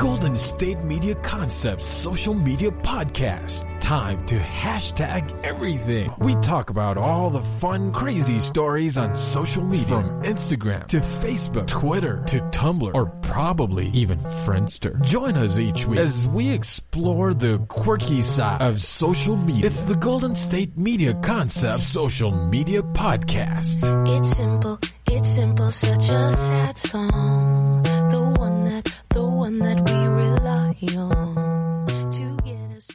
Golden State Media Concepts social media podcast. Time to hashtag everything. We talk about all the fun, crazy stories on social media. From Instagram to Facebook, Twitter to Tumblr, or probably even Friendster. Join us each week as we explore the quirky side of social media. It's the Golden State Media Concepts social media podcast. It's simple, such a sad song. The one that we rely on to get us.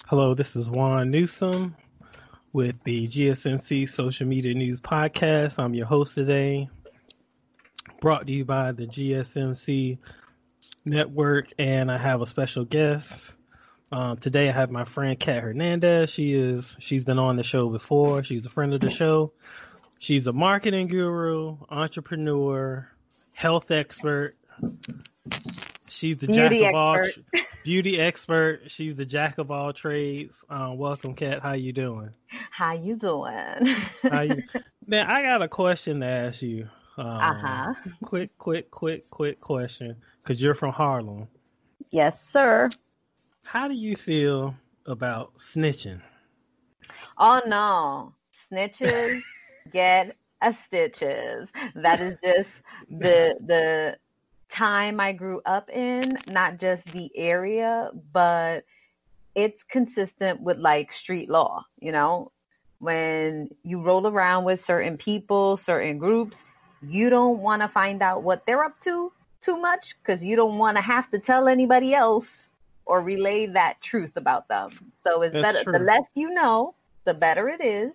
Hello, this is Juan Newsom with the GSMC Social Media News Podcast. I'm your host today, brought to you by the GSMC Network, and I have a special guest. Today I have my friend Henrnandez. She's been on the show before. She's a friend of the show. She's a marketing guru, entrepreneur, health expert. She's the beauty expert. She's the jack of all trades. Welcome, Kat. How you doing? How you doing? Man, I got a question to ask you. Quick question, because you're from Harlem. Yes, sir. How do you feel about snitching? Oh no, snitches get a stitches. That is just the time I grew up in, not just the area, but it's consistent with like street law. You know, when you roll around with certain people, certain groups, you don't want to find out what they're up to too much, because you don't want to have to tell anybody else or relay that truth about them. So it's better, the less you know, the better it is.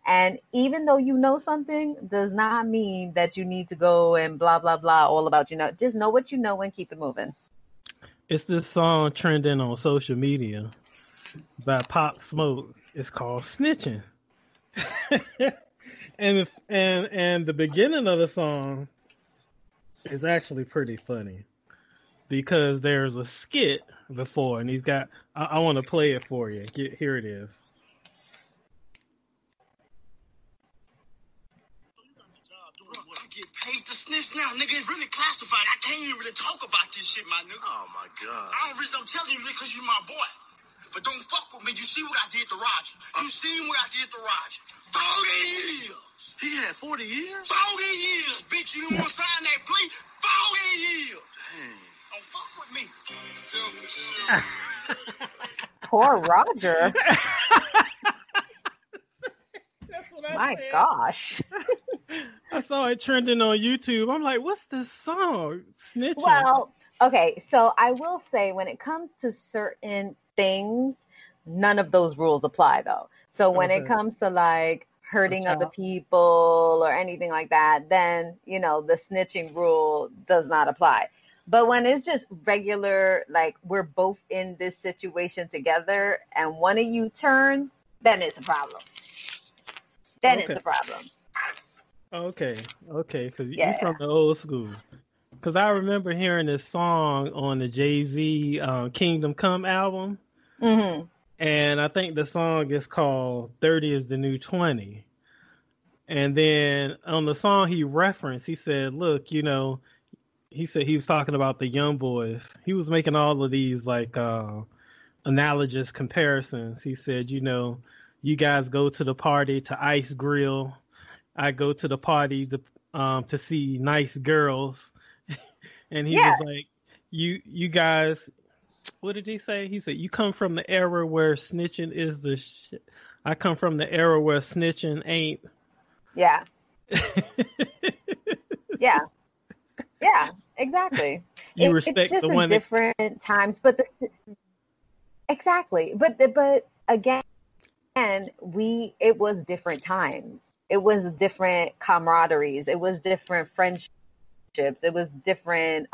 And even though you know something, does not mean that you need to go and blah, blah, blah, all about, just know what you know and keep it moving. It's this song trending on social media by Pop Smoke. It's called Snitching. and the beginning of the song is actually pretty funny, because there's a skit before, and he's got, I want to play it for you. Here it is. Get paid to snitch now, nigga. It's really classified. I can't even really talk about this shit, my nigga. Oh my god. I'm telling you because you my boy. But don't fuck with me. You see what I did to Roger. You seen what I did to Roger. 40 years. He had 40 years? 40 years, bitch. You don't want to sign that plea? 40 years. Dang. Don't fuck with me. Poor Roger. My said. Gosh. I saw it trending on YouTube. I'm like, what's this song? Snitching. Well, okay. So I will say, when it comes to certain things, none of those rules apply though. So when it comes to like hurting other people or anything like that, then, the snitching rule does not apply. But when it's just regular, like we're both in this situation together and one of you turns, then it's a problem. It's a problem. Okay, because you're from the old school. Because I remember hearing this song on the Jay-Z Kingdom Come album. Mm-hmm. And I think the song is called 30 is the New 20. And then on the song he referenced, he said, look, he said he was talking about the young boys. He was making all of these like analogous comparisons. He said, you guys go to the party to Ice Grill. I go to the party to see nice girls. And he was like, you guys, what did he say? He said, you come from the era where snitching is the shit. I come from the era where snitching ain't. Yeah. Yeah. Yeah, exactly. You respect it's just the one different times, but exactly. But again, it was different times. It was different camaraderies. It was different friendships. It was different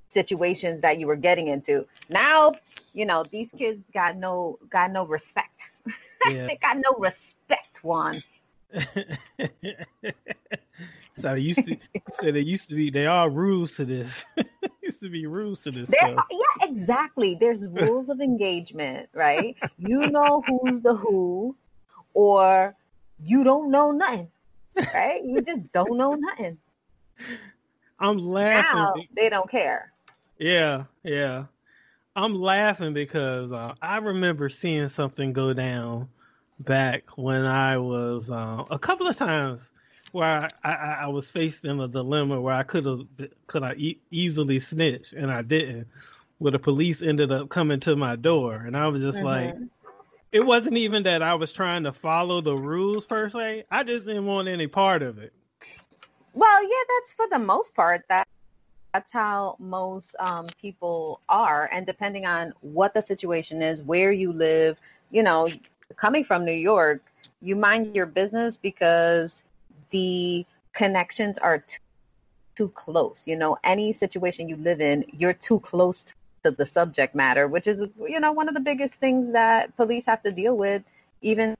situations that you were getting into. Now, these kids got no respect. Yeah. They got no respect, Juan. So there are rules to this. Used to be rules to this stuff. Yeah, exactly. There's rules of engagement, right? You know who's the who, or you don't know nothing, right? You just don't know nothing. I'm laughing. Now they don't care. Yeah. I'm laughing because I remember seeing something go down back when I was a couple of times where I was faced in a dilemma where I could easily snitch, and I didn't. Where the police ended up coming to my door, and I was just like, it wasn't even that I was trying to follow the rules per se. I just didn't want any part of it. Well, yeah, that's for the most part. That's how most people are, and depending on what the situation is, where you live, coming from New York, you mind your business because the connections are too close. Any situation you live in, you're too close to the subject matter, which is, one of the biggest things that police have to deal with, even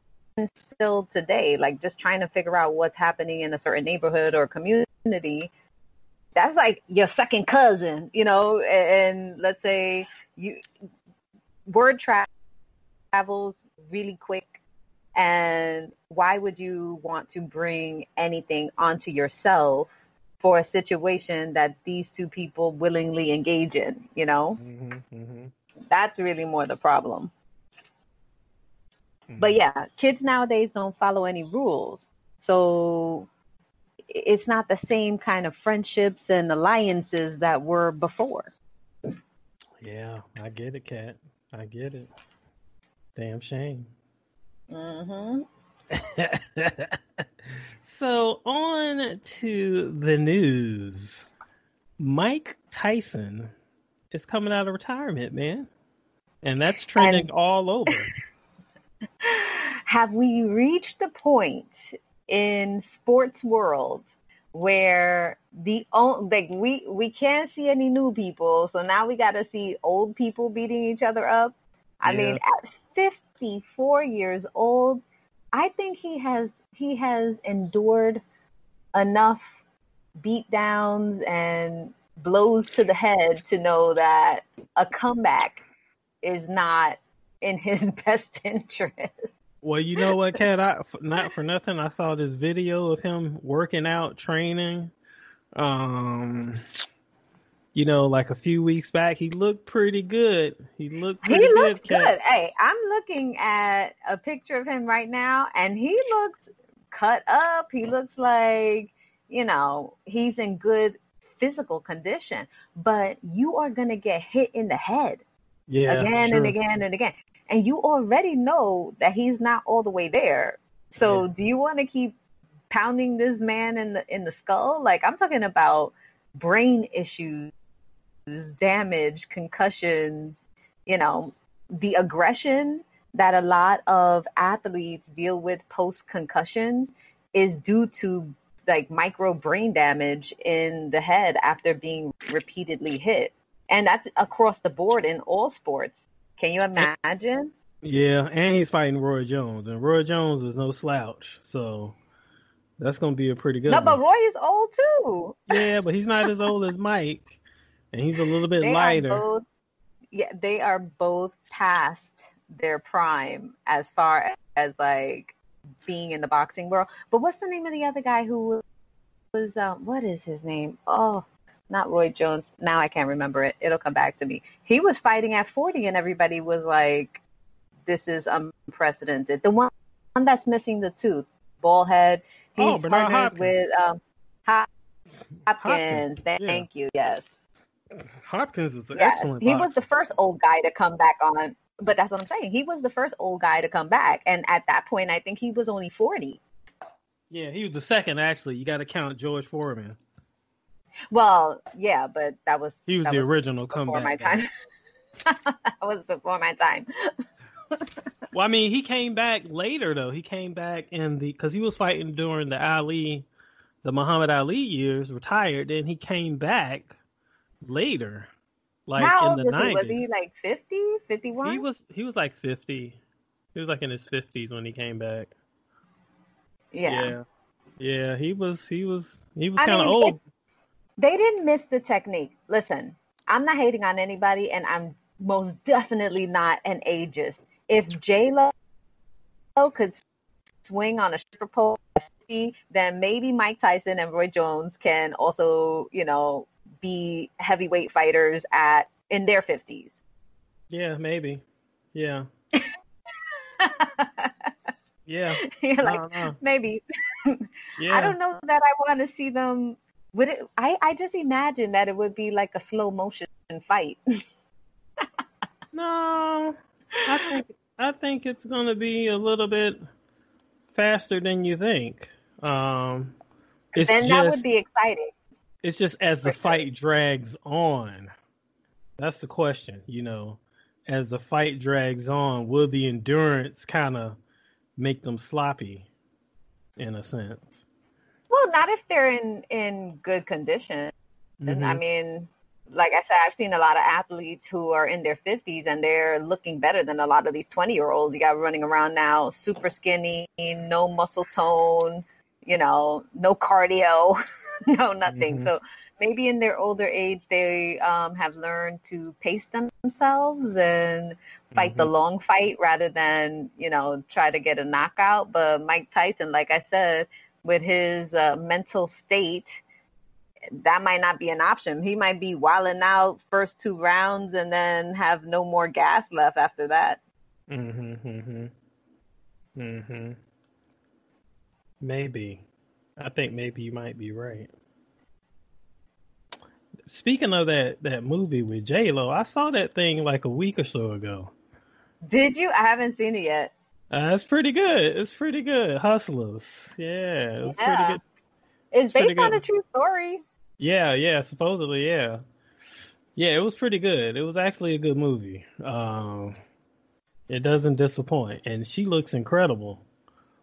still today, like just trying to figure out what's happening in a certain neighborhood or community. That's like your second cousin, and let's say word travels really quick. And why would you want to bring anything onto yourself for a situation that these two people willingly engage in, That's really more the problem. But yeah, kids nowadays don't follow any rules. So it's not the same kind of friendships and alliances that were before. Yeah, I get it, Kat. I get it. Damn shame. So on to the news. Mike Tyson is coming out of retirement, man. And that's trending all over. Have we reached the point in sports world where we can't see any new people, so now we got to see old people beating each other up? I mean, at 54 years old, I think he has endured enough beatdowns and blows to the head to know that a comeback is not in his best interest. Well, you know what, Kat? Not for nothing, I saw this video of him working out, training. Like a few weeks back, he looked pretty good. He looks good. Hey, I'm looking at a picture of him right now, and he looks cut up. He looks like, he's in good physical condition. But you are going to get hit in the head again and again and again. And you already know that he's not all the way there. So do you want to keep pounding this man in the skull? Like, I'm talking about brain issues, damage, concussions, the aggression that a lot of athletes deal with post concussions is due to like micro brain damage in the head after being repeatedly hit. And that's across the board in all sports. Can you imagine? Yeah, and he's fighting Roy Jones, and Roy Jones is no slouch, so that's going to be a pretty good one. But Roy is old too. Yeah, but he's not as old as Mike, and he's a little bit lighter. They are both past their prime as far as like being in the boxing world. But what's the name of the other guy who was, what is his name? Oh, not Roy Jones. Now I can't remember it. It'll come back to me. He was fighting at 40 and everybody was like, this is unprecedented. The one that's missing the tooth, bald head. He's partners with Hopkins. Thank you. Yes. Hopkins is an excellent boxer. He was the first old guy to come back on. But that's what I'm saying. He was the first old guy to come back. And at that point, I think he was only 40. Yeah, he was the second, actually. You got to count George Foreman. Well, yeah, but he was the original comeback. My time. That was before my time. Well, I mean, he came back later though. He came back because he was fighting during the Ali the Muhammad Ali years, retired. Then he came back later, like How in old the was he? Was 90s. he like 50, 51? He was like 50. He was like in his 50s when he came back. Yeah. Yeah, he was I kind of mean, old. they didn't miss the technique. Listen, I'm not hating on anybody, and I'm most definitely not an ageist. If J-Lo could swing on a stripper pole at 50, then maybe Mike Tyson and Roy Jones can also, be heavyweight fighters in their 50s. Yeah, maybe. Yeah. Yeah. You're like, maybe. Yeah. I don't know that I want to see them. I just imagine that it would be like a slow motion fight. No, I think it's going to be a little bit faster than you think. It's then that would be exciting. It's just as the fight drags on. That's the question, As the fight drags on, will the endurance kind of make them sloppy, in a sense? Well, not if they're in good condition. Mm-hmm. I mean, like I said, I've seen a lot of athletes who are in their 50s and they're looking better than a lot of these 20-year-olds you got running around now, super skinny, no muscle tone, no cardio, no nothing. Mm-hmm. So maybe in their older age, they have learned to pace themselves and fight the long fight rather than, try to get a knockout. But Mike Tyson, like I said, with his mental state, that might not be an option. He might be wilding out first 2 rounds and then have no more gas left after that. Maybe. I think maybe you might be right. Speaking of that movie with J-Lo, I saw that thing like a week or so ago. Did you? I haven't seen it yet. It's pretty good. It's pretty good. Hustlers. Yeah, it's pretty good. It's based on a true story. Yeah, supposedly, yeah. Yeah, it was pretty good. It was actually a good movie. It doesn't disappoint, and she looks incredible.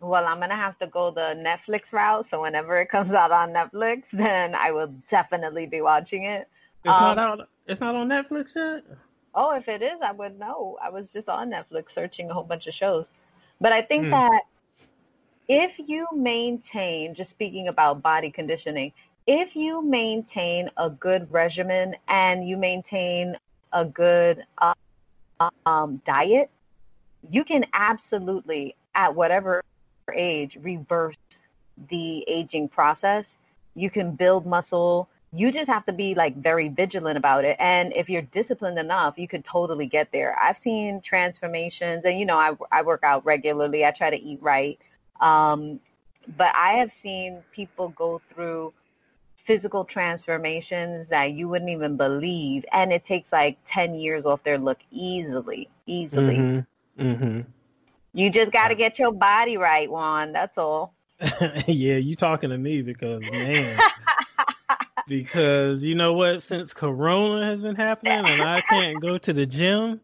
Well, I'm going to have to go the Netflix route, so whenever it comes out on Netflix, then I will definitely be watching it. It's not out. It's not on Netflix yet? Oh, if it is, I would know. I was just on Netflix searching a whole bunch of shows. But I think that if you maintain, just speaking about body conditioning, if you maintain a good regimen and you maintain a good diet, you can absolutely, at whatever age, reverse the aging process. You can build muscle. You just have to be like very vigilant about it. And if you're disciplined enough, you could totally get there. I've seen transformations and, I work out regularly. I try to eat right. But I have seen people go through physical transformations that you wouldn't even believe. And it takes like 10 years off their look easily. You just got to get your body right, Juan. That's all. Yeah, you talking to me because, man, because you know what? Since Corona has been happening and I can't go to the gym,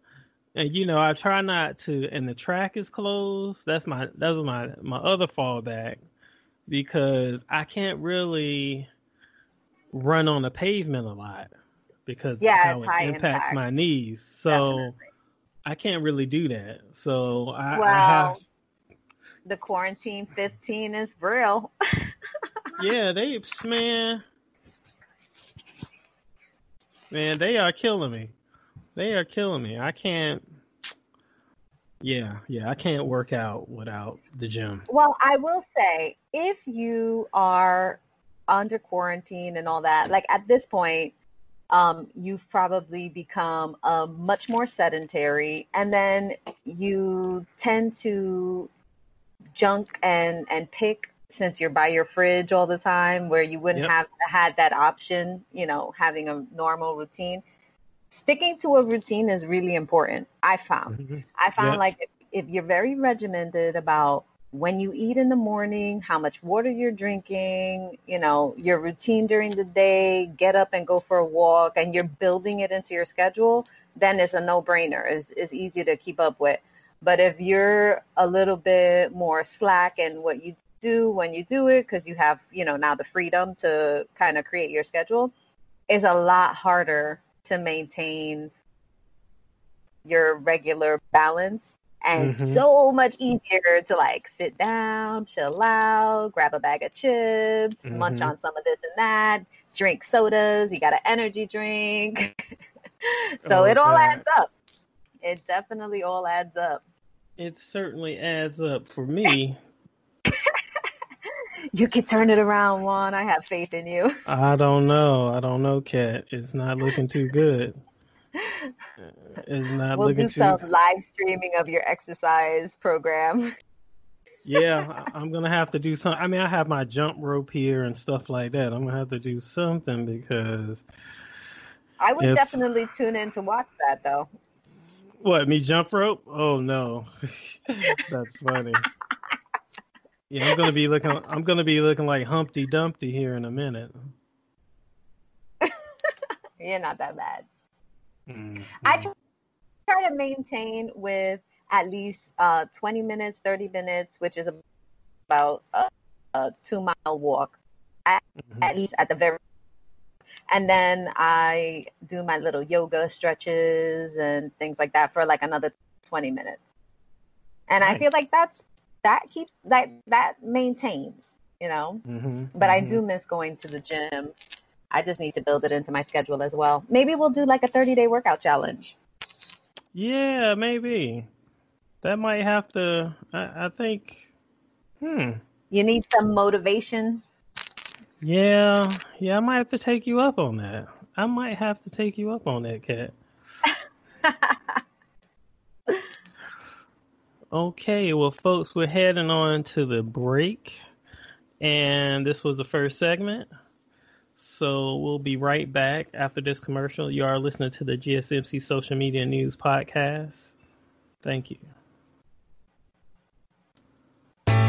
and I try not to, and the track is closed. That's my other fallback, because I can't really run on the pavement a lot because of how it impacts my knees. So. Definitely. I can't really do that. So I have. The quarantine 15 is real. Yeah, man, they are killing me. I can't. Yeah, I can't work out without the gym. Well, I will say, if you are under quarantine and all that, like at this point, you've probably become much more sedentary, and then you tend to junk and pick, since you're by your fridge all the time, where you wouldn't have had that option, having a normal routine. Sticking to a routine is really important. I found like if you're very regimented about when you eat in the morning, how much water you're drinking, your routine during the day, get up and go for a walk, and you're building it into your schedule, then it's a no-brainer. It's easy to keep up with. But if you're a little bit more slack in what you do when you do it, because you have, now the freedom to kind of create your schedule, is a lot harder to maintain your regular balance, and so much easier to like sit down, chill out, grab a bag of chips, munch on some of this and that, drink sodas. You got an energy drink. So it all adds up. It definitely all adds up. It certainly adds up for me. You can turn it around, Juan. I have faith in you. I don't know, Kat. It's not looking too good. It's not we'll looking do some live streaming of your exercise program. Yeah, I'm going to have to do something. I mean, I have my jump rope here and stuff like that. I'm going to have to do something because... I would definitely tune in to watch that, though. What, me jump rope? Oh, no. That's funny. Yeah, I'm going to be looking like Humpty Dumpty here in a minute. You're not that bad. I try to maintain with at least 20 minutes, 30 minutes, which is about a 2-mile walk, at least at the very. And then I do my little yoga stretches and things like that for like another 20 minutes. And I feel like that maintains, But I do miss going to the gym. I just need to build it into my schedule as well. Maybe we'll do like a 30-day workout challenge. Yeah, maybe. That might have to, I think, You need some motivation? Yeah, I might have to take you up on that. Kat. Okay, well, folks, we're heading on to the break. And this was the first segment. So we'll be right back after this commercial. You are listening to the GSMC Social Media News Podcast. Thank you.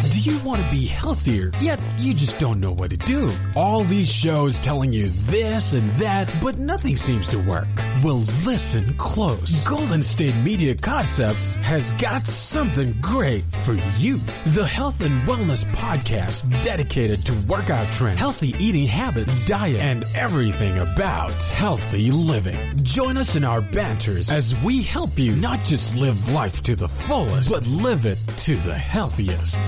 Do you want to be healthier, yet you just don't know what to do? All these shows telling you this and that, but nothing seems to work. Well, listen close. Golden State Media Concepts has got something great for you. The Health and Wellness Podcast dedicated to workout trends, healthy eating habits, diet, and everything about healthy living. Join us in our banters as we help you not just live life to the fullest, but live it to the healthiest.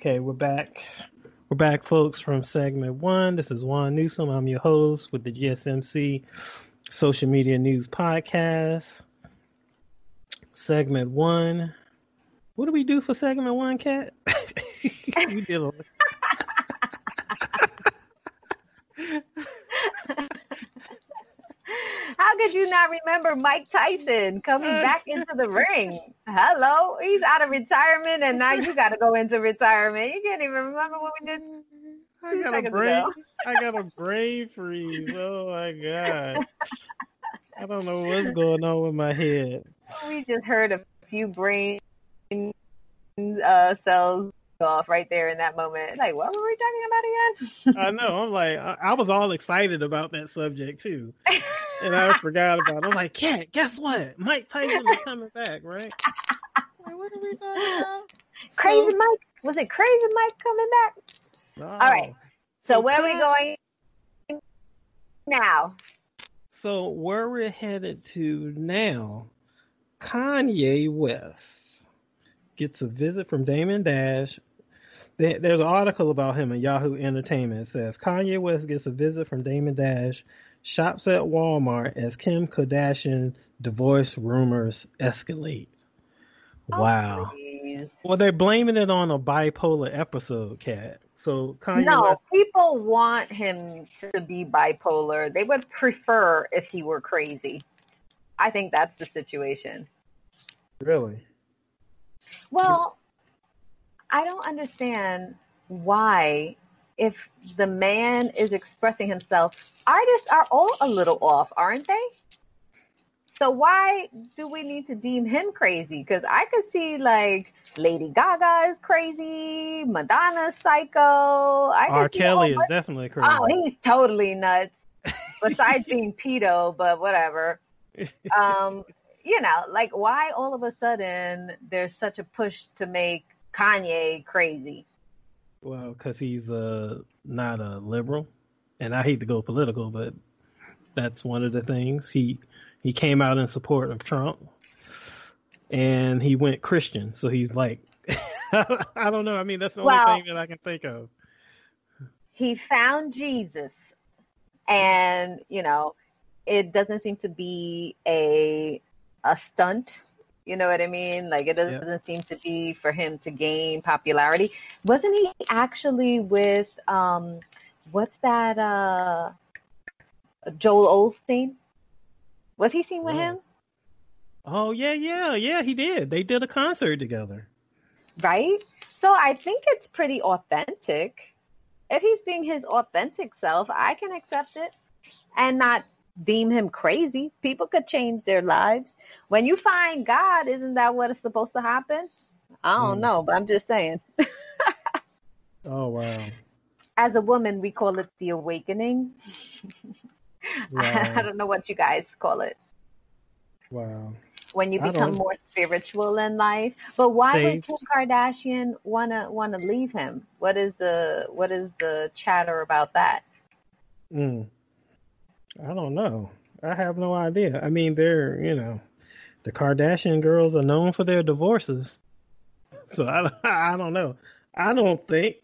Okay, we're back. We're back, folks, from segment 1. This is Juan Newsom. I'm your host with the GSMC Social Media News Podcast. Segment 1. What do we do for segment 1, Kat? You did a... How could you not remember Mike Tyson coming back into the ring? Hello? He's out of retirement, and now you got to go into retirement. You can't even remember what we did. I got a brain freeze. Oh, my God. I don't know what's going on with my head. We just heard a few brain cells off right there in that moment. Like, what were we talking about again? I know. I'm like, I was all excited about that subject, too. And I forgot about it. I'm like, Kat, guess what? Mike Tyson is coming back, right? Like, what are we talking about? Crazy Mike? Was it Crazy Mike coming back? No. All right. So where are we going now? So where we're headed to now, Kanye West gets a visit from Damon Dash. There's an article about him in Yahoo Entertainment. It says, Kanye West gets a visit from Damon Dash, shops at Walmart as Kim Kardashian divorce rumors escalate. Wow. Please. Well, they're blaming it on a bipolar episode, Kat. So Kanye No, West. people want him to be bipolar. They would prefer if he were crazy. I think that's the situation. Really? Well, I don't understand why, if the man is expressing himself, artists are all a little off, aren't they? So why do we need to deem him crazy? Because I could see like Lady Gaga is crazy, Madonna's psycho. R. Kelly is definitely crazy. Oh, he's totally nuts. Besides being pedo, but whatever. You know, like why all of a sudden there's such a push to make Kanye crazy? Well, because he's not a liberal, and I hate to go political, but that's one of the things. He came out in support of Trump, and he went Christian. So he's like, I don't know. I mean, that's the only thing that I can think of. He found Jesus, and you know, it doesn't seem to be a stunt. You know what I mean? Like it doesn't seem to be for him to gain popularity. Wasn't he actually with what's that? Joel Osteen? Was he seen with him? Oh yeah, he did. They did a concert together. Right? So I think it's pretty authentic. If he's being his authentic self, I can accept it and not deem him crazy. People could change their lives. When you find God, isn't that what is supposed to happen? I don't know, but I'm just saying. Oh, wow. As a woman, we call it the awakening. Wow. I don't know what you guys call it. Wow. When you become more spiritual in life. But why would Kim Kardashian wanna leave him? What is the chatter about that? I don't know. I have no idea. I mean, the Kardashian girls are known for their divorces. So I don't know. I don't think,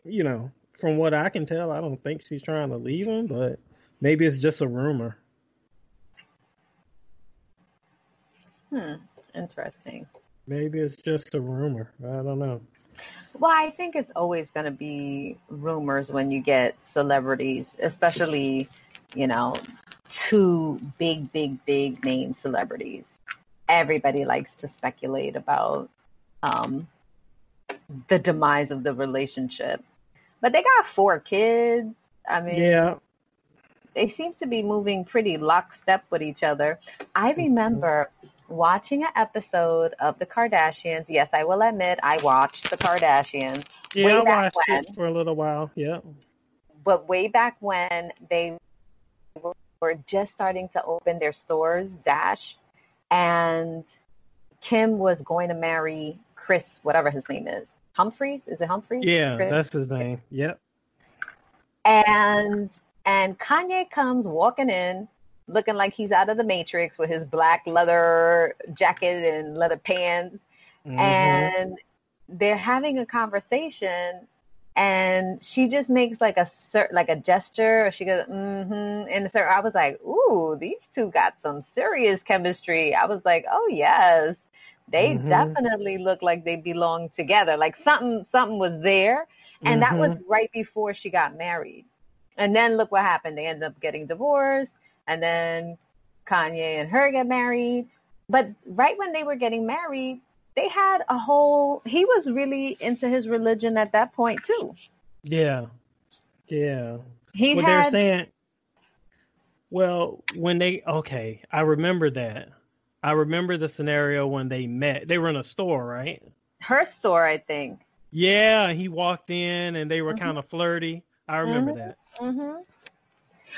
from what I can tell, I don't think she's trying to leave him, but maybe it's just a rumor. Interesting. Maybe it's just a rumor. I don't know. Well, I think it's always going to be rumors when you get celebrities, especially, two big name celebrities. Everybody likes to speculate about the demise of the relationship. But they got 4 kids. I mean, they seem to be moving pretty lockstep with each other. I remember watching an episode of the Kardashians. Yes, I will admit I watched the Kardashians. Yeah, I watched it for a little while. Yeah. But way back when they were just starting to open their stores, Dash, and Kim was going to marry Chris, whatever his name is. Humphreys? Is it Humphreys? Yeah, Chris? That's his name. Yep. And Kanye comes walking in looking like he's out of the Matrix with his black leather jacket and leather pants. Mm-hmm. And they're having a conversation, and she just makes like a gesture, or she goes, and so I was like, ooh, these two got some serious chemistry. I was like, oh yes, they definitely look like they belong together. Like something was there. And that was right before she got married. And then look what happened. They ended up getting divorced. And then Kanye and her get married. But right when they were getting married, they had he was really into his religion at that point too. Yeah. Yeah. They're saying, I remember that. I remember the scenario when they met. They were in a store, right? Her store, I think. Yeah, he walked in and they were kind of flirty. I remember that.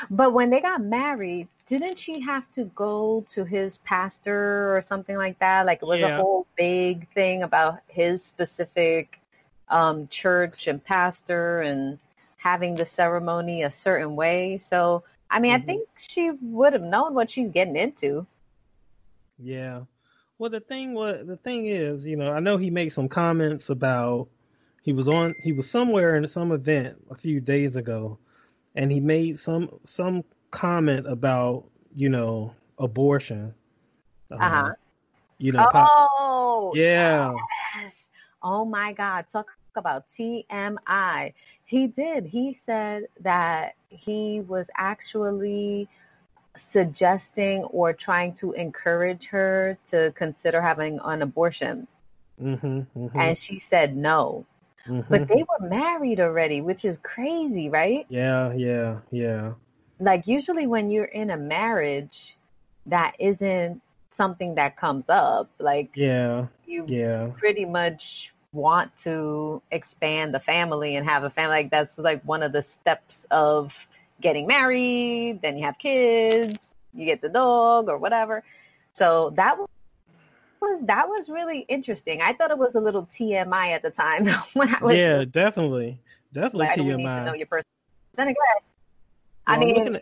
But when they got married, didn't she have to go to his pastor or something like that? Like it was a whole big thing about his specific church and pastor and having the ceremony a certain way. So, I mean, I think she would have known what she's getting into. Yeah. Well, the thing is, I know he made some comments about he was somewhere in some event a few days ago, and he made some comment about, abortion. Yeah. Yes. Oh my God. Talk about TMI. He did. He said that he was actually suggesting or trying to encourage her to consider having an abortion. And she said no. But they were married already, which is crazy, right? Yeah. Like usually when you're in a marriage, that isn't something that comes up. Like you pretty much want to expand the family and have a family. Like that's like one of the steps of getting married. Then you have kids, you get the dog or whatever. So that was really interesting. I thought it was a little TMI at the time when I was definitely like, TMI. We need to know your person. Then again,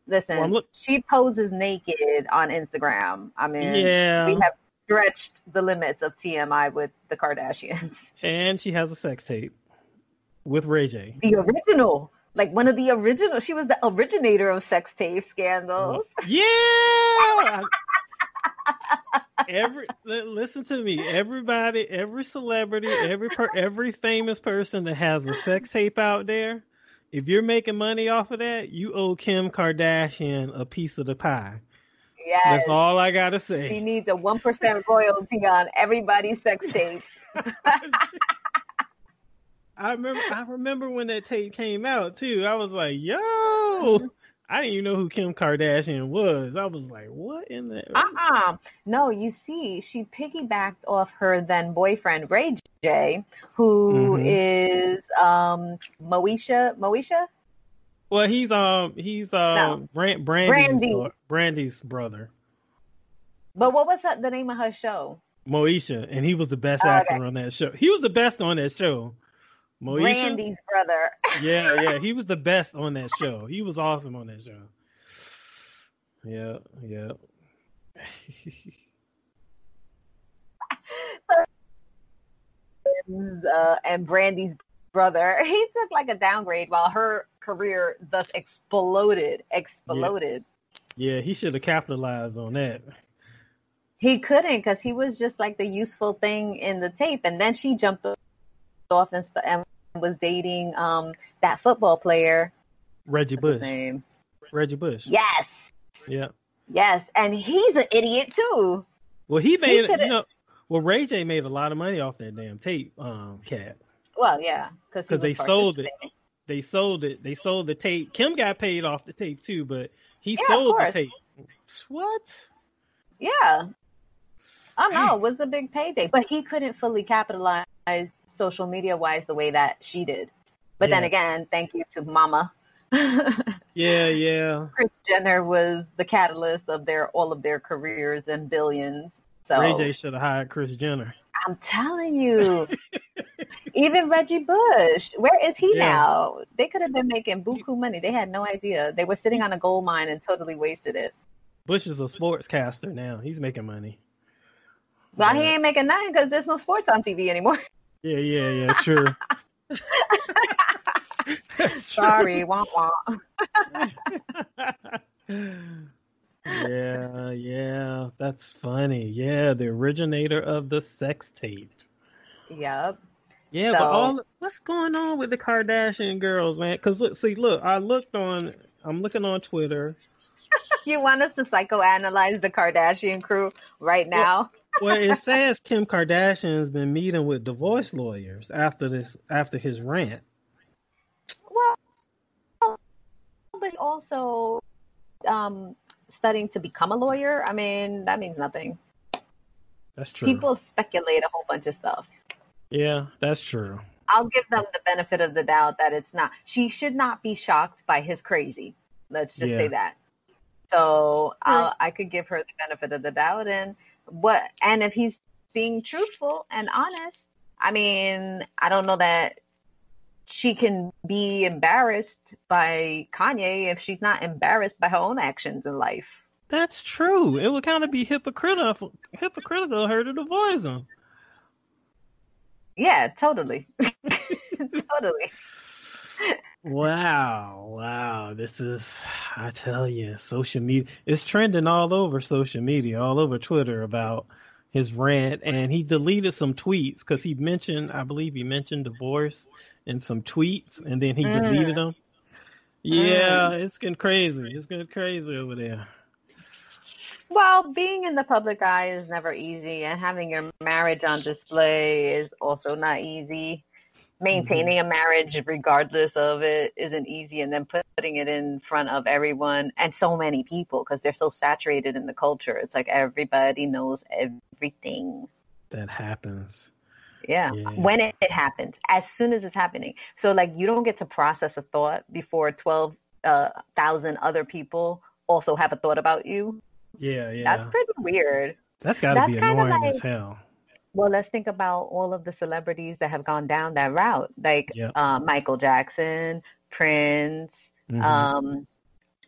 listen, she poses naked on Instagram. I mean, we have stretched the limits of TMI with the Kardashians. And she has a sex tape with Ray J. The original. Like one of the original. She was the originator of sex tape scandals. Yeah! Listen to me. Everybody, every celebrity, every famous person that has a sex tape out there, if you're making money off of that, you owe Kim Kardashian a piece of the pie. Yes. That's all I gotta say. She needs a 1% royalty on everybody's sex tapes. I remember when that tape came out too. I was like, yo, I didn't even know who Kim Kardashian was. I was like, what in the... No, you see, she piggybacked off her then boyfriend, Ray J, who is Moesha? Well, he's Brandy's brother. But what was the name of her show? Moesha, and he was the best actor on that show. He was the best on that show. Moesha? Brandy's brother. Yeah, he was the best on that show. He was awesome on that show. Yeah. And Brandy's brother, he took like a downgrade while her career thus exploded. Yeah, he should have capitalized on that. He couldn't because he was just like the useful thing in the tape. And then she jumped off and was dating that football player. Reggie Bush. Reggie Bush. Yes. Yeah. Yes. And he's an idiot too. Well, Ray J made a lot of money off that damn tape, Cat. Well, yeah. Because they sold it. They sold it. They sold the tape. Kim got paid off the tape too, but he sold the tape. What? Yeah. Oh no, it was a big payday. But he couldn't fully capitalize social media wise the way that she did. But then again, thank you to Mama. Yeah. Kris Jenner was the catalyst of all of their careers and billions. So Ray J should have hired Kris Jenner. I'm telling you. Even Reggie Bush, where is he now? They could have been making buku money. They had no idea. They were sitting on a gold mine and totally wasted it. Bush is a sportscaster now. He's making money. Well, he ain't making nothing because there's no sports on TV anymore. Yeah, true. That's Sorry, wah wah. Yeah, that's funny. Yeah, the originator of the sex tape. Yep. Yeah, but what's going on with the Kardashian girls, man? Because look, I'm looking on Twitter. You want us to psychoanalyze the Kardashian crew right now? Well, it says Kim Kardashian has been meeting with divorce lawyers after his rant. Well, but also studying to become a lawyer. I mean, that means nothing. That's true. People speculate a whole bunch of stuff. Yeah, that's true. I'll give them the benefit of the doubt that it's not. She should not be shocked by his crazy. Let's just say that. So I could give her the benefit of the doubt, and if he's being truthful and honest, I mean, I don't know that she can be embarrassed by Kanye if she's not embarrassed by her own actions in life. That's true. It would kind of be hypocritical of her to divorce him. Yeah, totally. Totally. Wow. This is, I tell you, social media. It's trending all over social media, all over Twitter about his rant, and he deleted some tweets because I believe he mentioned divorce in some tweets, and then he deleted them. Yeah, it's getting crazy. It's getting crazy over there. Well, being in the public eye is never easy, and having your marriage on display is also not easy. Maintaining a marriage, regardless of it, isn't easy, and then putting it in front of everyone and so many people because they're so saturated in the culture. It's like everybody knows everything. That happens. Yeah. When it happens, as soon as it's happening. So, like, you don't get to process a thought before 12,000 other people also have a thought about you. Yeah. That's pretty weird. That's got to be annoying as hell. Well, let's think about all of the celebrities that have gone down that route, like Michael Jackson, Prince,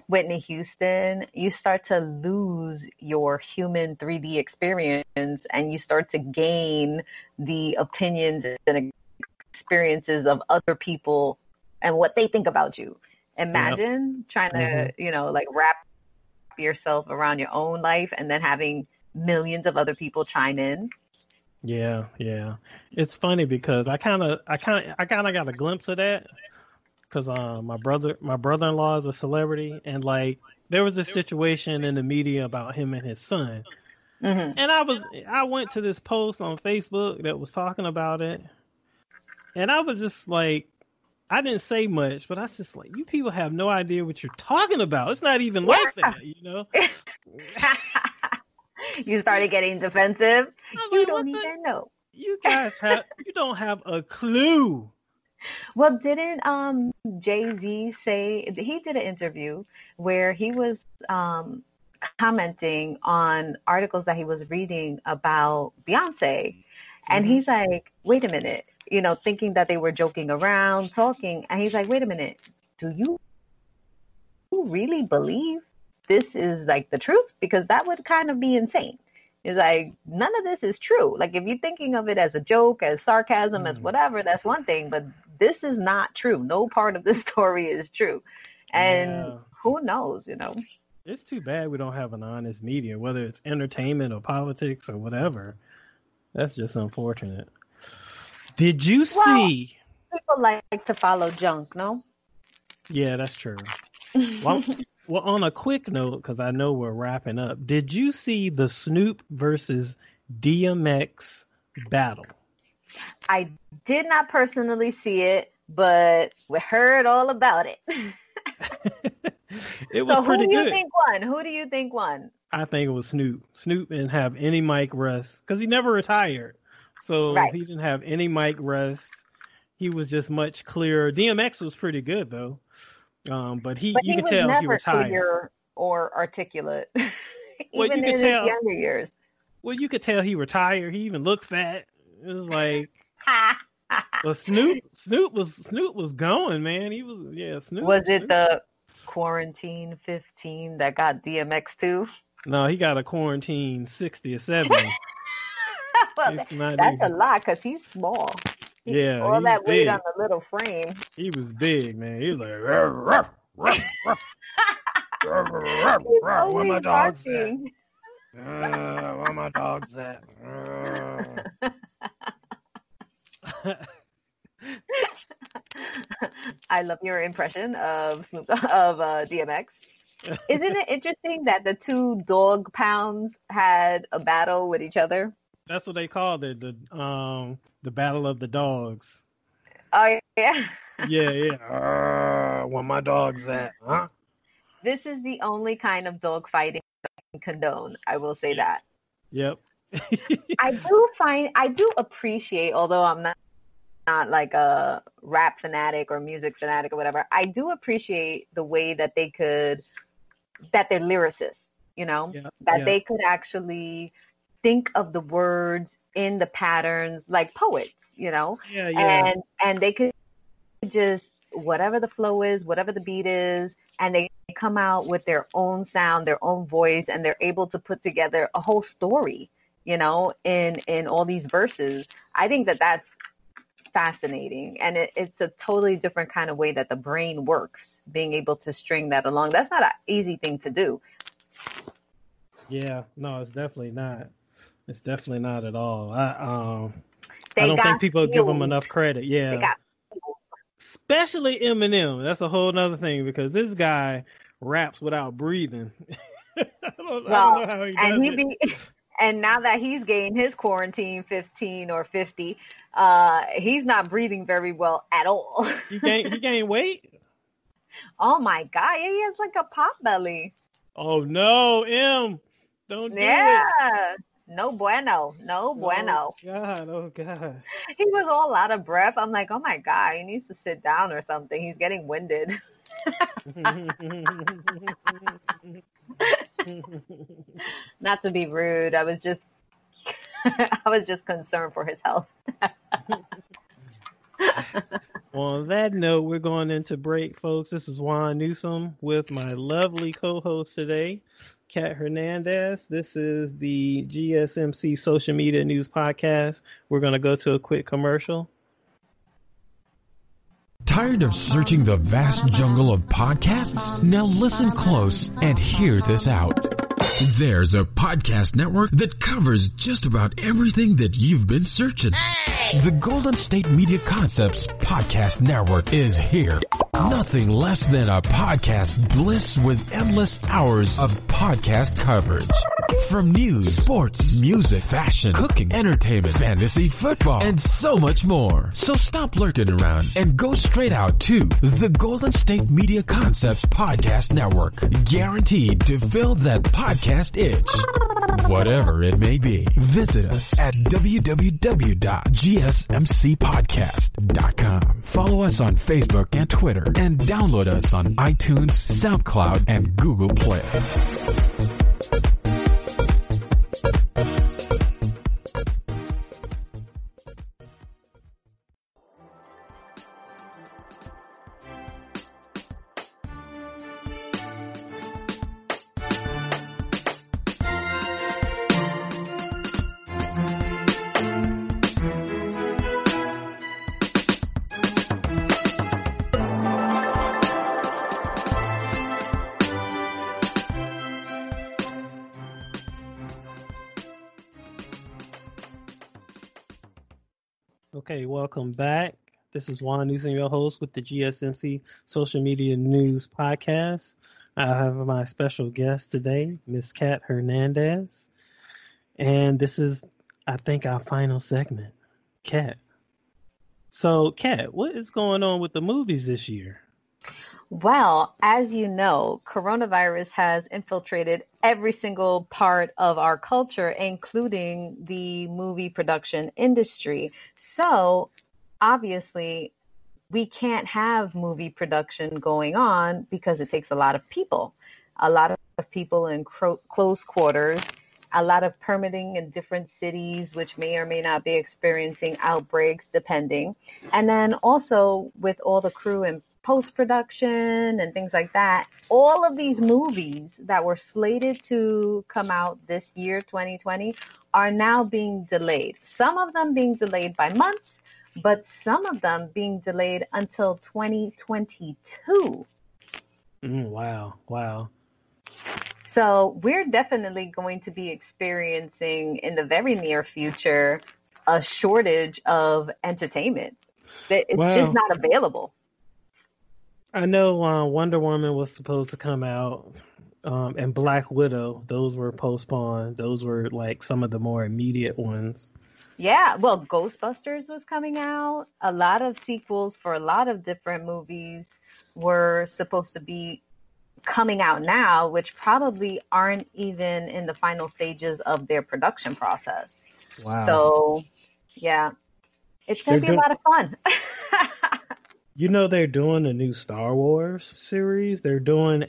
Whitney Houston. You start to lose your human 3D experience, and you start to gain the opinions and experiences of other people and what they think about you. Imagine trying to, like wrap yourself around your own life and then having millions of other people chime in. Yeah. It's funny because I kind of got a glimpse of that because my brother-in-law is a celebrity, and like there was a situation in the media about him and his son, and I went to this post on Facebook that was talking about it, and I was just like, I didn't say much, but I was just like, you people have no idea what you're talking about. It's not even like that, You started getting defensive. You don't even know. You guys you don't have a clue. Well, didn't Jay-Z say, he did an interview where he was commenting on articles that he was reading about Beyonce. And he's like, wait a minute, thinking that they were joking around, talking. And he's like, wait a minute, do you really believe this is like the truth? Because that would kind of be insane. It's like, none of this is true. Like, if you're thinking of it as a joke, as sarcasm, as whatever, that's one thing. But this is not true. No part of this story is true. And who knows, It's too bad we don't have an honest media, whether it's entertainment or politics or whatever. That's just unfortunate. Did you see? People like to follow junk, no? Yeah, that's true. Well, on a quick note, because I know we're wrapping up, did you see the Snoop versus DMX battle? I did not personally see it, but we heard all about it. It was pretty good. Who do you think won? I think it was Snoop. Snoop didn't have any mic rust because he never retired. So he didn't have any mic rust. He was just much clearer. DMX was pretty good, though. But you could tell he retired. Clear or articulate, even in his younger years. Well, you could tell he retired. He even looked fat. It was like, well, Snoop was going, man. He was, Snoop. Was it the quarantine 15 that got DMX too? No, he got a quarantine 60 or 70. Well, that's a lot because he's small. All that weight on the little frame. He was big, man. He was like, ruff, ruff, ruff, ruff. Where my dogs at? Where my dogs at? I love your impression of DMX. Isn't it interesting that the two dog pounds had a battle with each other? That's what they called it, the battle of the dogs. Oh yeah. Yeah. Where my dogs at? Huh? This is the only kind of dog fighting I can condone. I will say that. Yep. I do appreciate, although I'm not like a rap fanatic or music fanatic or whatever, I do appreciate the way that they're lyricists, they could actually think of the words in the patterns like poets, and they could just, whatever the flow is, whatever the beat is, and they come out with their own sound, their own voice, and they're able to put together a whole story, in all these verses. I think that that's fascinating, and it's a totally different kind of way that the brain works, being able to string that along. That's not an easy thing to do. Yeah, no, it's definitely not. It's definitely not at all. I They don't think got people give him fueled. enough credit. They Yeah, got fueled. especially Eminem. That's a whole other thing because this guy raps without breathing. I don't know how he does it. And now that he's gained his quarantine 15 or 50, he's not breathing very well at all. He gained weight? Oh my God. Yeah, he has like a pot belly. Oh no, M. Don't do it. Yeah. No bueno. No bueno. Oh God. He was all out of breath. I'm like, oh my God, he needs to sit down or something. He's getting winded. Not to be rude. I was just concerned for his health. Well, on that note, we're going into break, folks. This is Juan Newsom with my lovely co-host today, Kat Hernandez. This is the GSMC Social Media News Podcast. We're going to go to a quick commercial. Tired of searching the vast jungle of podcasts? Now listen close and hear this out. There's a podcast network that covers just about everything that you've been searching. The Golden State Media Concepts Podcast Network is here. Nothing less than a podcast bliss with endless hours of podcast coverage. From news, sports, music, fashion, cooking, entertainment, fantasy, football, and so much more. So stop lurking around and go straight out to the Golden State Media Concepts Podcast Network. Guaranteed to fill that podcast itch. Whatever it may be. Visit us at www.gsmcpodcast.com. Follow us on Facebook and Twitter and download us on iTunes, SoundCloud, and Google Play. Okay, welcome back. This is Juan Newsom, your host with the GSMC Social Media News Podcast. I have my special guest today, Miss Kat Hernandez. And this is, I think, our final segment. Kat. So, Kat, what is going on with the movies this year? Well, as you know, coronavirus has infiltrated every single part of our culture, including the movie production industry. So, obviously, we can't have movie production going on because it takes a lot of people in close quarters, a lot of permitting in different cities, which may or may not be experiencing outbreaks, depending. And then also with all the crew and post-production and things like that, all of these movies that were slated to come out this year, 2020, are now being delayed. Some of them being delayed by months, but some of them being delayed until 2022. Wow. So we're definitely going to be experiencing in the very near future a shortage of entertainment. It's just not available. I know Wonder Woman was supposed to come out, and Black Widow, those were postponed. Those were like some of the more immediate ones. Yeah, well, Ghostbusters was coming out. A lot of sequels for a lot of different movies were supposed to be coming out now, which probably aren't even in the final stages of their production process. Wow. So, yeah, it's going to be a lot of fun. You know, they're doing a new Star Wars series. They're doing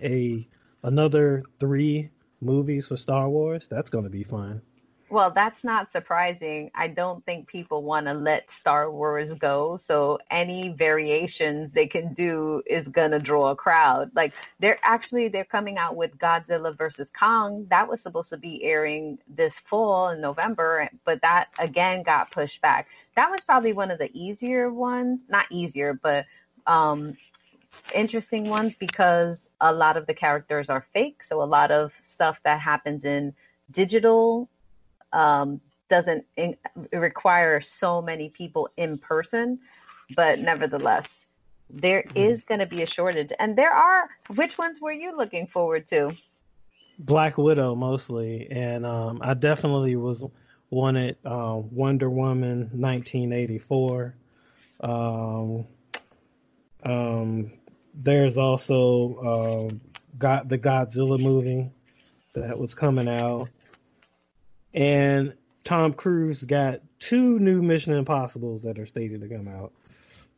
another 3 movies for Star Wars. That's going to be fun. Well, that's not surprising. I don't think people want to let Star Wars go. So any variations they can do is going to draw a crowd. Like they're coming out with Godzilla versus Kong. That was supposed to be airing this fall in November, but that again got pushed back. That was probably one of the easier ones, not easier, but interesting ones because a lot of the characters are fake. So a lot of stuff that happens in digital doesn't require so many people in person, but nevertheless, there is going to be a shortage. And there are, which ones were you looking forward to? Black Widow mostly, and I definitely wanted Wonder Woman 1984. There's also the Godzilla movie that was coming out, and Tom Cruise got 2 new Mission Impossibles that are slated to come out.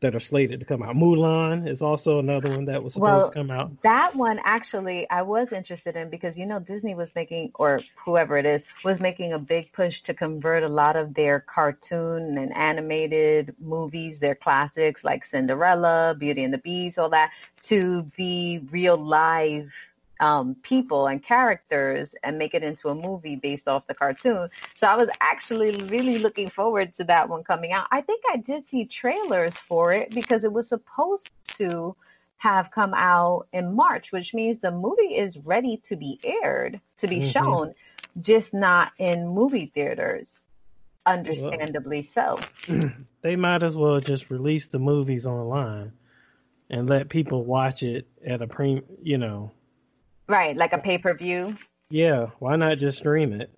Mulan is also another one that was supposed to come out. That one, actually, I was interested in because, Disney was making, or whoever it is, was making a big push to convert a lot of their cartoon and animated movies, their classics like Cinderella, Beauty and the Beast, all that, to be real live people and characters and make it into a movie based off the cartoon. So I was actually really looking forward to that one coming out. I think I did see trailers for it because it was supposed to have come out in March, which means the movie is ready to be aired, to be shown, just not in movie theaters. Understandably so. They might as well just release the movies online and let people watch it at a Right, like a pay-per-view. Yeah, why not just stream it?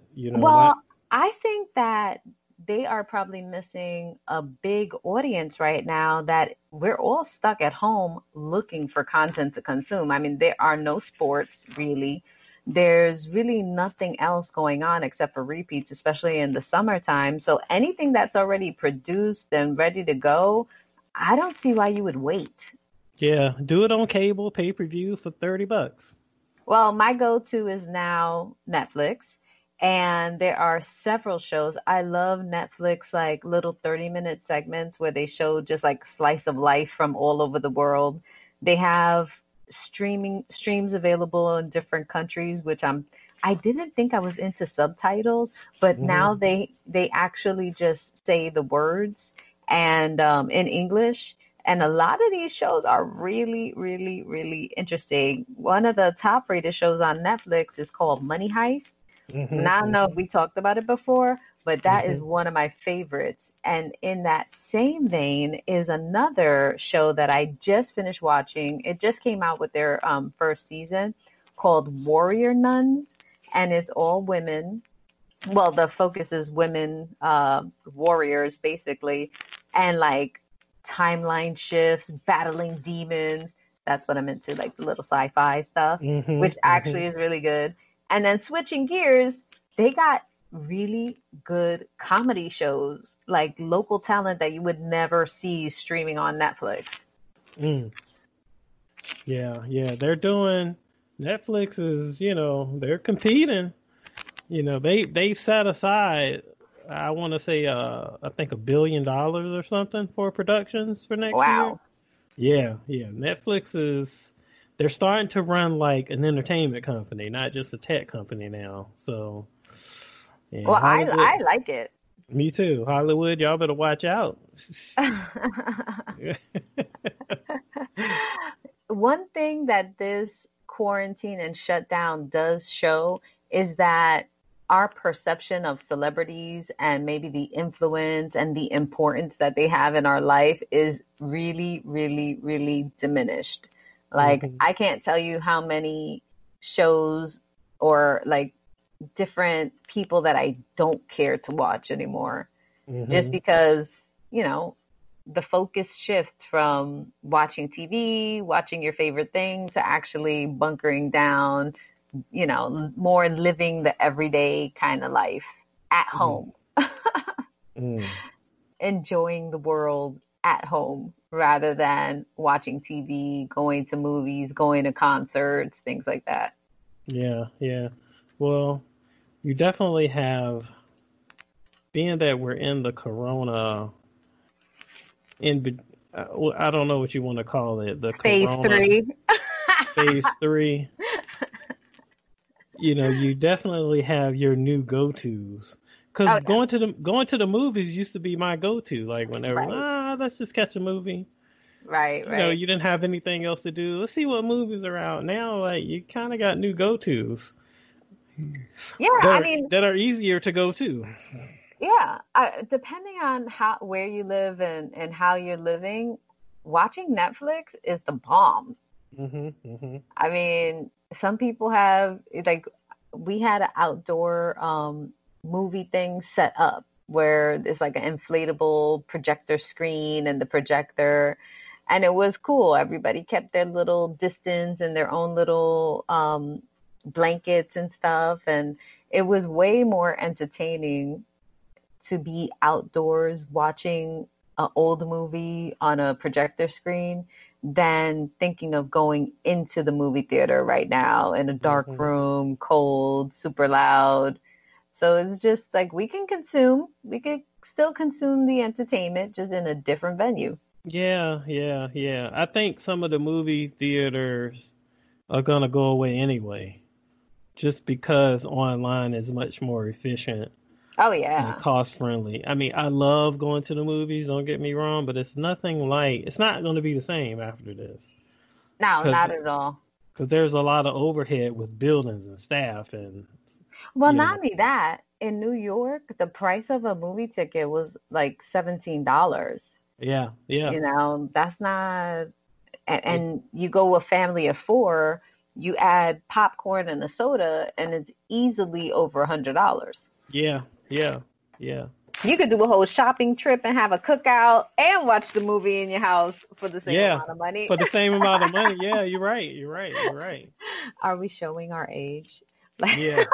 I think that they are probably missing a big audience right now that we're all stuck at home looking for content to consume. I mean, there are no sports, really. There's really nothing else going on except for repeats, especially in the summertime. So anything that's already produced and ready to go, I don't see why you would wait. Yeah, do it on cable, pay-per-view for $30. Well, my go-to is now Netflix, and there are several shows. I love Netflix, like little 30-minute segments where they show just like slice of life from all over the world. They have streams available in different countries, which I didn't think I was into subtitles, but now they actually just say the words and in English. And a lot of these shows are really, really, really interesting. One of the top rated shows on Netflix is called Money Heist. And I don't know if we talked about it before, but that is one of my favorites. And in that same vein is another show that I just finished watching. It just came out with their first season called Warrior Nuns. And it's all women. Well, the focus is women warriors, basically. And like timeline shifts, battling demons. That's what I'm into, like the little sci-fi stuff, which actually is really good. And then switching gears, they got really good comedy shows, like local talent that you would never see streaming on Netflix. Yeah. They're doing, Netflix is, they're competing. They've set aside, I want to say, I think $1 billion or something for productions for next year. Yeah. Netflix they're starting to run like an entertainment company, not just a tech company now. So, yeah, well, I like it. Me too. Hollywood, y'all better watch out. One thing that this quarantine and shutdown does show is that our perception of celebrities and maybe the influence and the importance that they have in our life is really, really, really diminished. Like, I can't tell you how many shows or like different people that I don't care to watch anymore. Just because, the focus shift from watching TV, watching your favorite thing, to actually bunkering down, more living the everyday kind of life at home, enjoying the world at home rather than watching TV, going to movies, going to concerts, things like that. Yeah. Well, you definitely have, being that we're in the corona, I don't know what you want to call it, the phase corona, 3. Phase 3. You definitely have your new go-tos. Because going to the movies used to be my go-to. Like whenever, let's just catch a movie. Right. You didn't have anything else to do. Let's see what movies are out now. Like, you kind of got new go-tos. Yeah, that are easier to go to. Yeah, depending on where you live and how you're living, watching Netflix is the bomb. I mean, some people have like we had an outdoor movie thing set up where it's like an inflatable projector screen and the projector, and it was cool. Everybody kept their little distance and their own little blankets and stuff, and it was way more entertaining to be outdoors watching an old movie on a projector screen than thinking of going into the movie theater right now in a dark room, cold, super loud. So it's just like we can still consume the entertainment just in a different venue. Yeah. I think some of the movie theaters are going to go away anyway, just because online is much more efficient. Oh, yeah. And cost friendly. I mean, I love going to the movies, don't get me wrong, but it's not going to be the same after this. No, not at all. Because there's a lot of overhead with buildings and staff. And well, not only that, in New York, the price of a movie ticket was like $17. Yeah. You know, that's not, and you go with a family of 4, you add popcorn and a soda, and it's easily over $100. Yeah. You could do a whole shopping trip and have a cookout and watch the movie in your house for the same amount of money. For the same amount of money. Yeah, you're right. Are we showing our age? Yeah.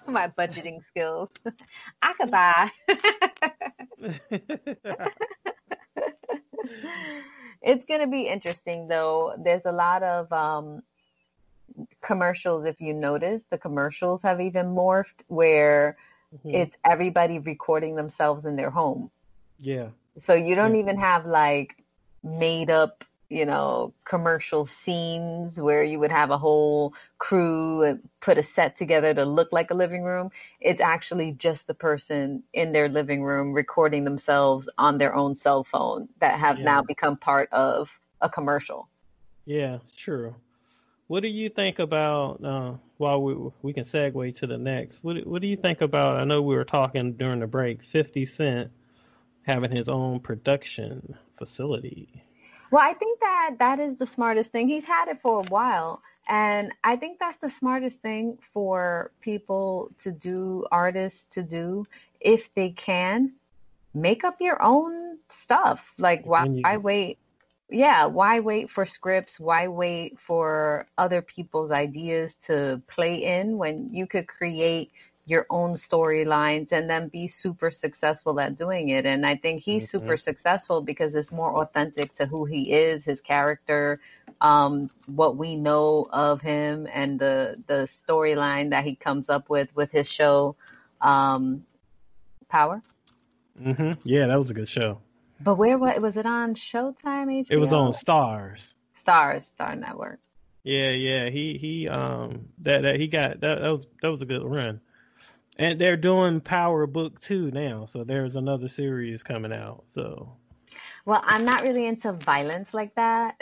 My budgeting skills. I could buy. It's going to be interesting, though. There's a lot of commercials. If you notice, the commercials have even morphed where it's everybody recording themselves in their home. Yeah. So you don't even have like made up, commercial scenes where you would have a whole crew and put a set together to look like a living room. It's actually just the person in their living room recording themselves on their own cell phone that have now become part of a commercial. Yeah, true. What do you think about, while we can segue to the next, what do you think about, I know we were talking during the break, 50 Cent having his own production facility? Well, I think that is the smartest thing. He's had it for a while. And I think that's the smartest thing for people to do, artists to do, if they can. Make up your own stuff. Like, why wait? Yeah, why wait for scripts? Why wait for other people's ideas to play in when you could create your own storylines and then be super successful at doing it? And I think he's super successful because it's more authentic to who he is, his character, what we know of him, and the storyline that he comes up with his show, Power. Yeah, that was a good show. But where was it on Showtime? HBO? It was on Star Network. Yeah. He that was a good run. And they're doing Power Book 2 now, so there's another series coming out. So, well, I'm not really into violence like that.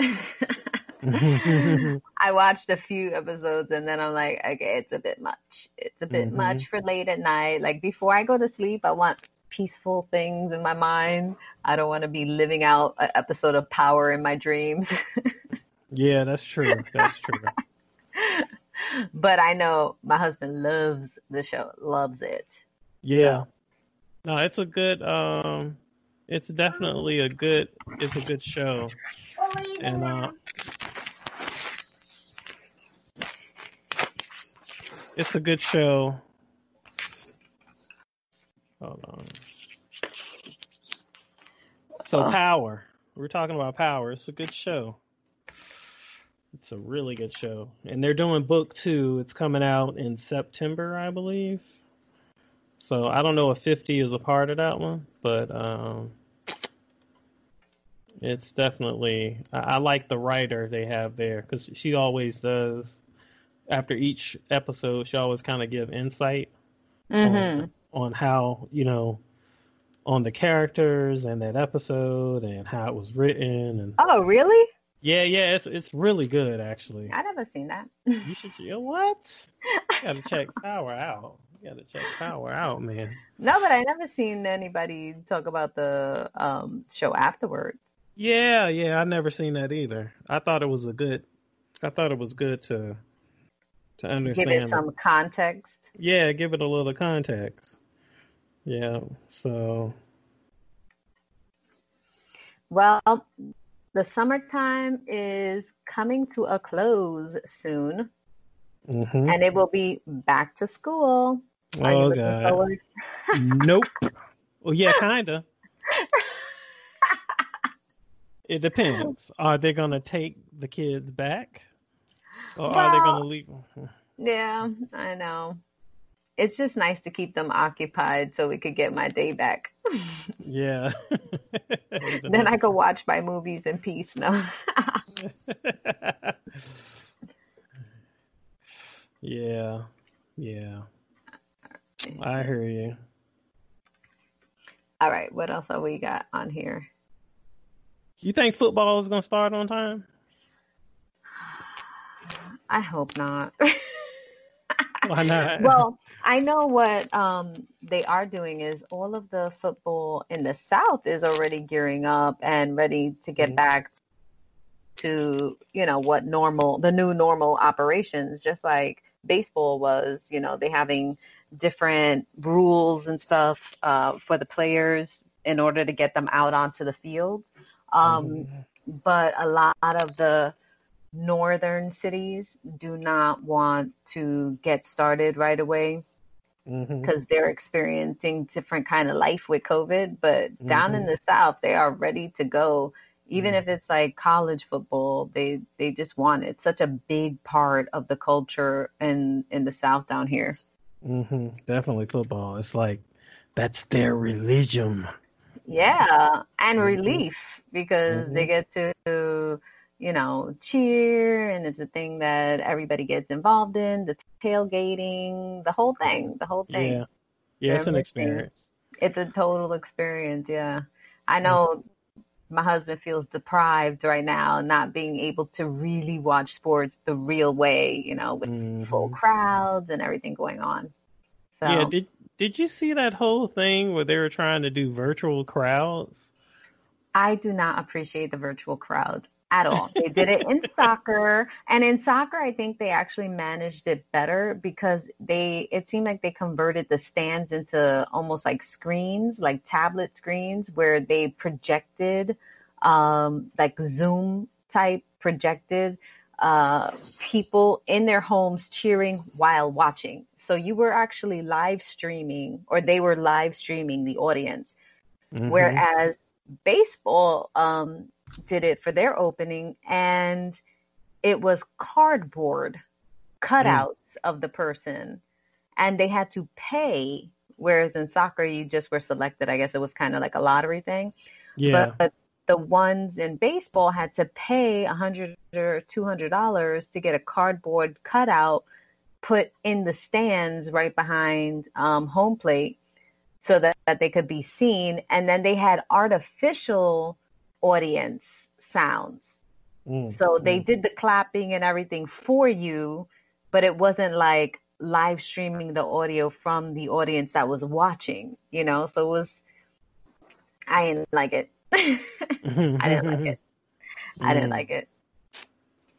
I watched a few episodes and then I'm like, okay, it's a bit much. It's a bit much for late at night. Like before I go to sleep, I want peaceful things in my mind. I don't want to be living out an episode of Power in my dreams. Yeah, that's true. But I know my husband loves the show, loves it. Yeah. No, it's a good, it's definitely a good show. And, it's a good show. Hold on. So Power. We're talking about Power. It's a good show. It's a really good show. And they're doing book 2. It's coming out in September, I believe. So I don't know if 50 is a part of that one, but it's definitely, I like the writer they have there because she always does, after each episode, she always kind of give insight on how, on the characters and that episode and how it was written. And oh, really? Yeah, it's really good, actually. I've never seen that. You should, what? You gotta check Power out. You gotta check Power out, man. No, but I never seen anybody talk about the show afterwards. Yeah, I never seen that either. I thought it was good to understand. Give it some context. Yeah, give it a little context. Yeah, so. Well, the summertime is coming to a close soon, and it will be back to school. Are you looking forward? Nope. Well, yeah, kinda. It depends. Are they gonna take the kids back, or are they gonna leave them? Yeah, I know. It's just nice to keep them occupied so we could get my day back. Yeah. Then I could watch my movies in peace. No. Yeah. I hear you. All right. What else have we got on here? You think football is going to start on time? I hope not. Why not? Well, I know what they are doing is all of the football in the South is already gearing up and ready to get back to, what the new normal operations, just like baseball was, they having different rules and stuff for the players in order to get them out onto the field. But a lot of the northern cities do not want to get started right away because they're experiencing different kind of life with COVID. But down in the South, they are ready to go. Even if it's like college football, they just want it. It's such a big part of the culture in the South down here. Definitely football. It's like that's their religion. Yeah, and relief because they get to cheer, and it's a thing that everybody gets involved in, the tailgating, the whole thing. Yeah, it's an experience. It's a total experience. Yeah, I know my husband feels deprived right now, not being able to really watch sports the real way, with full crowds and everything going on. So, yeah, did you see that whole thing where they were trying to do virtual crowds? I do not appreciate the virtual crowd at all. They did it in soccer, and in soccer, I think they actually managed it better because it seemed like they converted the stands into almost like screens, like tablet screens, where they projected, like Zoom type projected, people in their homes cheering while watching. So you were actually live streaming, or they were live streaming the audience, whereas baseball, did it for their opening, and it was cardboard cutouts of the person, and they had to pay, whereas in soccer you just were selected. I guess it was kind of like a lottery thing. But the ones in baseball had to pay $100 or $200 to get a cardboard cutout put in the stands right behind home plate so that they could be seen, and then they had artificial audience sounds. So they did the clapping and everything for you, but it wasn't like live streaming the audio from the audience that was watching, so I didn't like it. I didn't like it.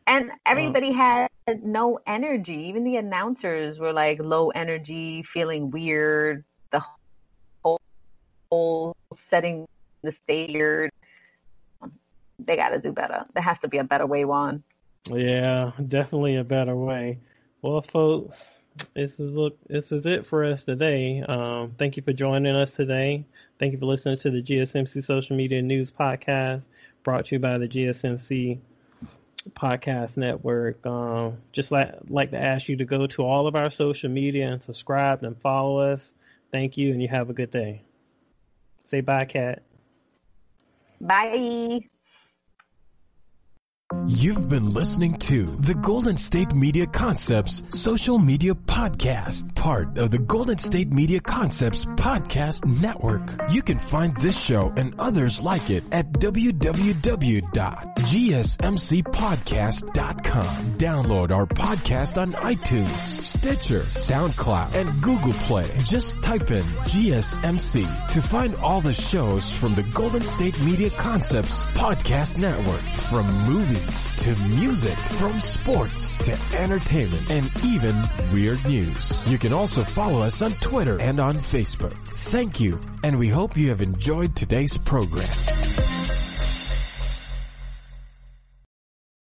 And everybody had no energy. Even the announcers were like low energy, feeling weird. The whole setting the stage, they got to do better. There has to be a better way, Juan. Yeah, definitely a better way. Well, folks, this is it for us today. Thank you for joining us today. Thank you for listening to the GSMC Social Media News Podcast, brought to you by the GSMC Podcast Network. Just like to ask you to go to all of our social media and subscribe and follow us. Thank you, and you have a good day. Say bye, Kat. Bye. You've been listening to the Golden State Media Concepts Social Media Podcast, part of the Golden State Media Concepts Podcast Network. You can find this show and others like it at www.gsmcpodcast.com. Download our podcast on iTunes, Stitcher, SoundCloud, and Google Play. Just type in GSMC to find all the shows from the Golden State Media Concepts Podcast Network, from movies to music, from sports to entertainment, and even weird news. You can also follow us on Twitter and on Facebook. Thank you, and we hope you have enjoyed today's program.